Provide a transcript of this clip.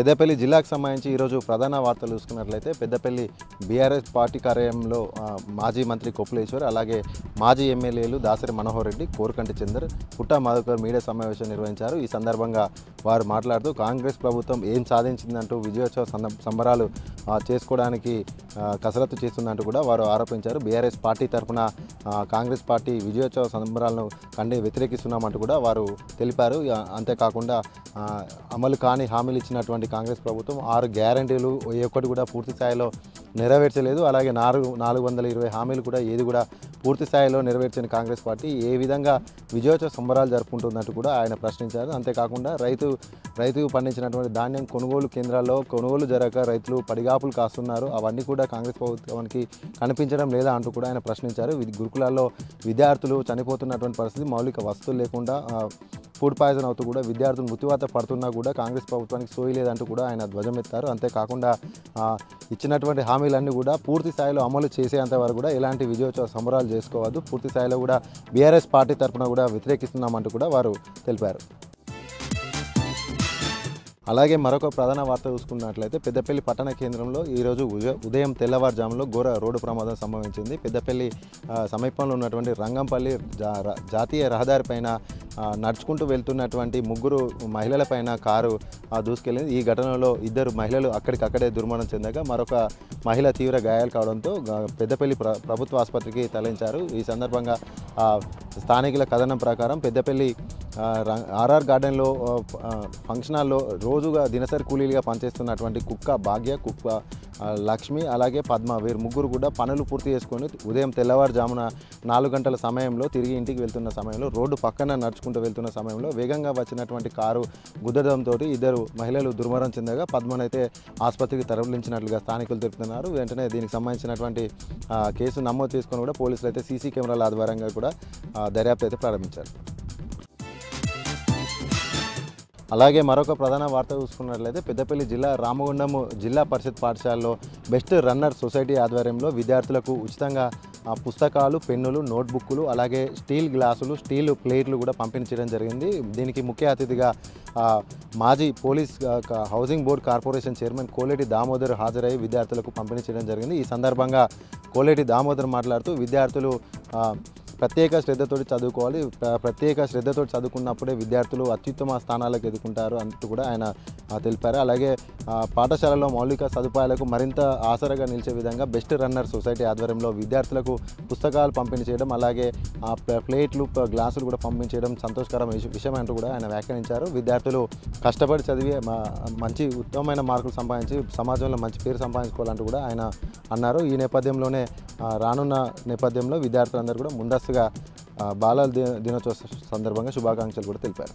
పెద్దపల్లి జిల్లాకు సంబంధించి ఈరోజు ప్రధాన వార్తలు చూసుకున్నట్లయితే పెద్దపల్లి బీఆర్ఎస్ పార్టీ కార్యాలయంలో మాజీ మంత్రి కొప్పులేశ్వర్ అలాగే మాజీ ఎమ్మెల్యేలు దాసరి మనోహర్ రెడ్డి, కోరకంటి చందర్, పుట్టా మధుకర్ మీడియా సమావేశం నిర్వహించారు. ఈ సందర్భంగా వారు మాట్లాడుతూ కాంగ్రెస్ ప్రభుత్వం ఏం సాధించిందంటూ విజయోత్సవ సంబరాలు చేసుకోవడానికి కసరత్తు చేస్తుందంటూ కూడా వారు ఆరోపించారు. బీఆర్ఎస్ పార్టీ తరఫున కాంగ్రెస్ పార్టీ విజయోత్సవ సంబరాలను వ్యతిరేకిస్తున్నామంటూ కూడా వారు తెలిపారు. అంతేకాకుండా అమలు కాని హామీలు ఇచ్చినటువంటి కాంగ్రెస్ ప్రభుత్వం 6 గ్యారంటీలు ఒక్కటి కూడా పూర్తి స్థాయిలో నెరవేర్చలేదు. అలాగే 420 హామీలు కూడా ఏది కూడా పూర్తి స్థాయిలో నెరవేర్చని కాంగ్రెస్ పార్టీ ఏ విధంగా విజయోత్సవ సంబరాలు జరుపుకుంటుందంటూ కూడా ఆయన ప్రశ్నించారు. అంతేకాకుండా రైతు పండించినటువంటి ధాన్యం కొనుగోలు కేంద్రాల్లో కొనుగోలు జరగక రైతులు పడిగాపులు కాస్తున్నారు, అవన్నీ కూడా కాంగ్రెస్ ప్రభుత్వానికి కనిపించడం లేదా అంటూ కూడా ఆయన ప్రశ్నించారు. గురుకులాల్లో విద్యార్థులు చనిపోతున్నటువంటి పరిస్థితి, మౌలిక వసతులు లేకుండా ఫుడ్ పాయిజన్ అవుతూ కూడా విద్యార్థులు మృత్యువాత పడుతున్నా కూడా కాంగ్రెస్ ప్రభుత్వానికి సోయి లేదంటూ కూడా ఆయన ధ్వజమెత్తారు. అంతేకాకుండా ఇచ్చినటువంటి హామీలన్నీ కూడా పూర్తి స్థాయిలో అమలు చేసేంత వరకు కూడా ఎలాంటి విజయోత్సవ సంబరాలు చేసుకోవద్దు, పూర్తి స్థాయిలో కూడా బీఆర్ఎస్ పార్టీ తరఫున కూడా వ్యతిరేకిస్తున్నామంటూ కూడా వారు తెలిపారు. అలాగే మరొక ప్రధాన వార్త చూసుకున్నట్లయితే పెద్దపల్లి పట్టణ కేంద్రంలో ఈరోజు ఉదయం తెల్లవారుజాములో ఘోర రోడ్డు ప్రమాదం సంభవించింది. పెద్దపల్లి సమీపంలో ఉన్నటువంటి రంగంపల్లి జాతీయ రహదారి పైన నడుచుకుంటూ వెళ్తున్నటువంటి 3 మహిళలపైన కారు దూసుకెళ్ళింది. ఈ ఘటనలో 2 మహిళలు అక్కడికక్కడే దుర్మరణం చెందగా మరొక మహిళ తీవ్ర గాయాలు కావడంతో పెద్దపల్లి ప్రభుత్వ ఆసుపత్రికి తరలించారు. ఈ సందర్భంగా స్థానికుల కథనం ప్రకారం పెద్దపల్లి ఆర్ఆర్ గార్డెన్లో ఫంక్షన్ హాల్లో రోజుగా దినసరి కూలీలుగా పనిచేస్తున్నటువంటి కుక్క భాగ్య, కుక్క లక్ష్మి, అలాగే పద్మ, వీరు 3 కూడా పనులు పూర్తి చేసుకొని ఉదయం తెల్లవారుజామున 4 గంటల సమయంలో తిరిగి ఇంటికి వెళ్తున్న సమయంలో రోడ్డు పక్కన నడుచుకుంటూ వెళ్తున్న సమయంలో వేగంగా వచ్చినటువంటి కారు గుద్దడంతో 2 మహిళలు దుర్మరణం చెందగా పద్మనైతే ఆసుపత్రికి తరలించినట్లుగా స్థానికులు తెలుపుతున్నారు. వెంటనే దీనికి సంబంధించినటువంటి కేసు నమోదు చేసుకొని కూడా పోలీసులు అయితే సీసీ కెమెరాల ఆధారంగా కూడా దర్యాప్తు అయితే ప్రారంభించారు. అలాగే మరొక ప్రధాన వార్త చూసుకున్నట్లయితే పెద్దపల్లి జిల్లా రామగుండం జిల్లా పరిషత్ పాఠశాలలో బెస్ట్ రన్నర్ సొసైటీ ఆధ్వర్యంలో విద్యార్థులకు ఉచితంగా పుస్తకాలు, పెన్నులు, నోట్బుక్లు, అలాగే స్టీల్ గ్లాసులు, స్టీల్ ప్లేట్లు కూడా పంపిణీ చేయడం జరిగింది. దీనికి ముఖ్య అతిథిగా మాజీ police housing board corporation chairman Koleti Damodar హాజరై విద్యార్థులకు పంపిణీ చేయడం జరిగింది. ఈ సందర్భంగా కోలేటి దామోదర్ మాట్లాడుతూ విద్యార్థులు ప్రత్యేక శ్రద్ధతో చదువుకోవాలి, ప్రత్యేక శ్రద్ధతో చదువుకున్నప్పుడే విద్యార్థులు అత్యుత్తమ స్థానాలకు ఎదుర్కొంటారు అంటూ కూడా ఆయన తెలిపారు. అలాగే పాఠశాలలో మౌలిక సదుపాయాలకు మరింత ఆసరాగా నిలిచే విధంగా బెస్ట్ రన్నర్ సొసైటీ ఆధ్వర్యంలో విద్యార్థులకు పుస్తకాలు పంపిణీ చేయడం, అలాగే ప్లేట్లు, గ్లాసులు కూడా పంపిణీ చేయడం సంతోషకరమైన విషయం అంటూ కూడా ఆయన వ్యాఖ్యానించారు. విద్యార్థులు కష్టపడి చదివి మంచి ఉత్తమమైన మార్కులు సంపాదించి సమాజంలో మంచి పేరు సంపాదించుకోవాలంటూ కూడా ఆయన అన్నారు. ఈ నేపథ్యంలోనే రానున్న నేపథ్యంలో విద్యార్థులందరూ కూడా ముందస్తుగా బాలల దినోత్సవ సందర్భంగా శుభాకాంక్షలు కూడా తెలిపారు.